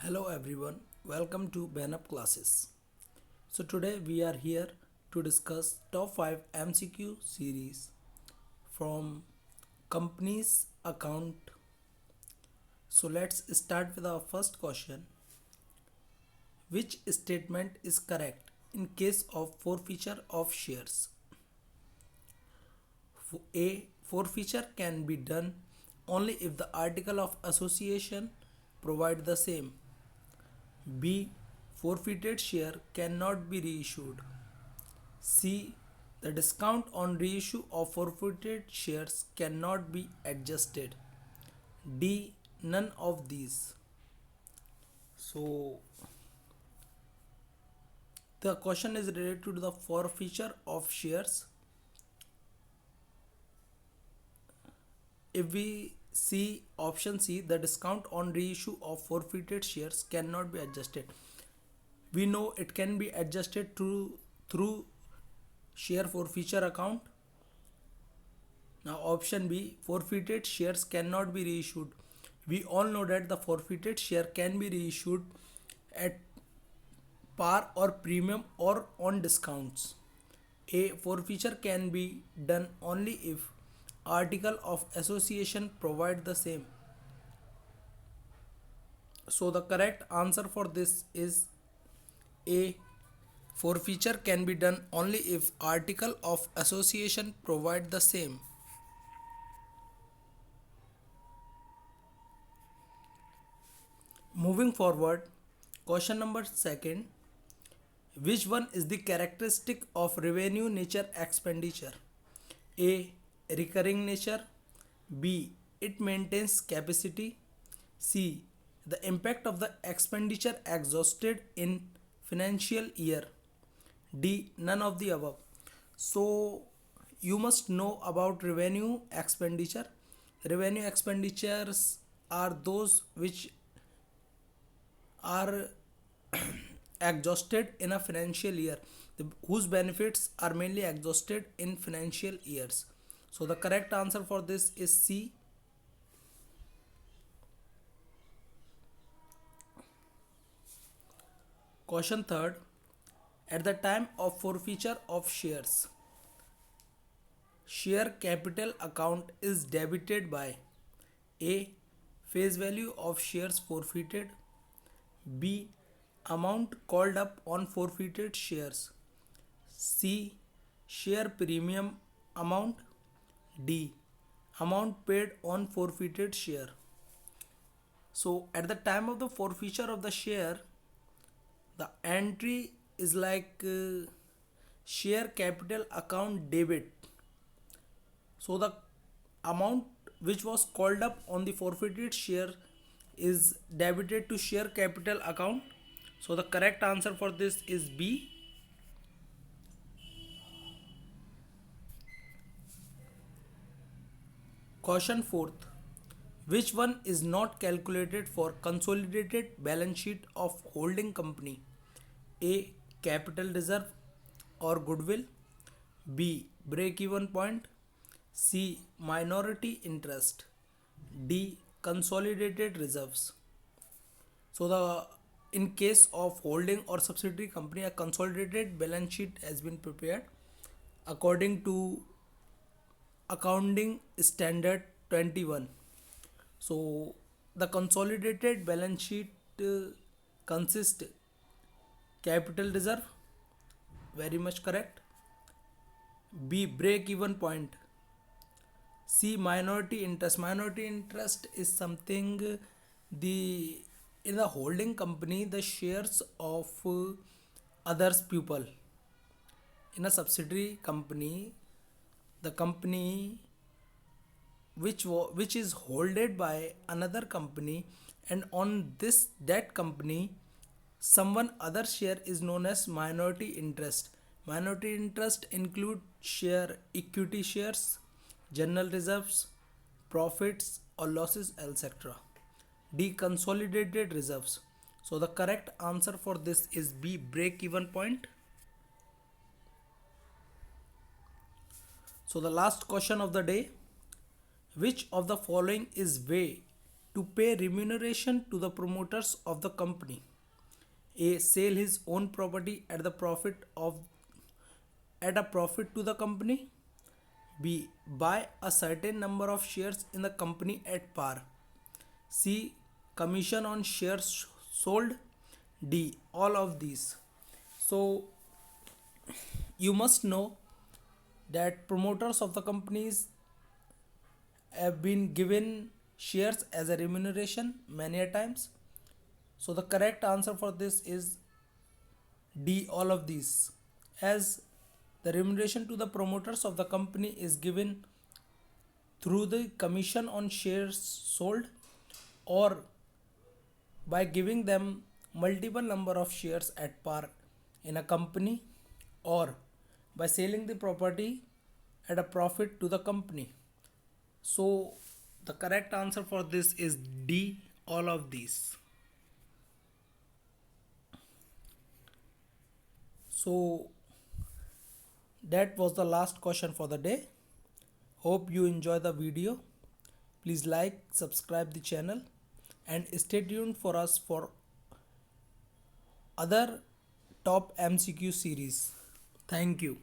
Hello everyone, welcome to BANUP classes. So today we are here to discuss top 5 MCQ series from company's account. So let's start with our first question. Which statement is correct in case of forfeiture of shares? A. Forfeiture can be done only if the article of association provide the same. B. Forfeited share cannot be reissued. C. The discount on reissue of forfeited shares cannot be adjusted. D. None of these. So, the question is related to the forfeiture of shares. If we see option C, the discount on reissue of forfeited shares cannot be adjusted. We know it can be adjusted through share forfeiture account. Now option B, forfeited shares cannot be reissued. We all know that the forfeited share can be reissued at par or premium or on discounts. A forfeiture can be done only if article of association provide the same. So the correct answer for this is A. Forfeiture can be done only if article of association provide the same. Moving forward, question number second. Which one is the characteristic of revenue nature expenditure? A. Recurring nature. B. It maintains capacity. C. The impact of the expenditure exhausted in financial year. D. None of the above. So you must know about revenue expenditure. Revenue expenditures are those which are exhausted in a financial year, whose benefits are mainly exhausted in financial years. So the correct answer for this is C. Question third. At the time of forfeiture of shares, share capital account is debited by A. Face value of shares forfeited. B. Amount called up on forfeited shares. C. Share premium amount. D. Amount paid on forfeited share. So at the time of the forfeiture of the share, the entry is like share capital account debit. So the amount which was called up on the forfeited share is debited to share capital account. So the correct answer for this is B. Question fourth. Which one is not calculated for consolidated balance sheet of holding company? A. Capital reserve or goodwill. B. Break even point. C. Minority interest. D. Consolidated reserves. So the in case of holding or subsidiary company, a consolidated balance sheet has been prepared according to accounting standard 21. So the consolidated balance sheet consists capital reserve, very much correct. B. Break even point. C. Minority interest. Minority interest is something the in the holding company the shares of others people. In a subsidiary company, the company which is holded by another company, and on this that company someone other share is known as minority interest. Minority interest include share equity shares, general reserves, profits or losses, etc. D. Consolidated reserves. So the correct answer for this is B. Break even point. So the last question of the day. Which of the following is way to pay remuneration to the promoters of the company. A. Sell his own property at a profit to the company. B. Buy a certain number of shares in the company at par. C. Commission on shares sold. D. All of these. So you must know that promoters of the companies have been given shares as a remuneration many a times. So the correct answer for this is D, all of these. As the remuneration to the promoters of the company is given through the commission on shares sold, or by giving them multiple number of shares at par in a company, or by selling the property at a profit to the company. So the correct answer for this is D, all of these. So that was the last question for the day. Hope you enjoy the video. Please like, subscribe the channel, and stay tuned for us for other top MCQ series. Thank you.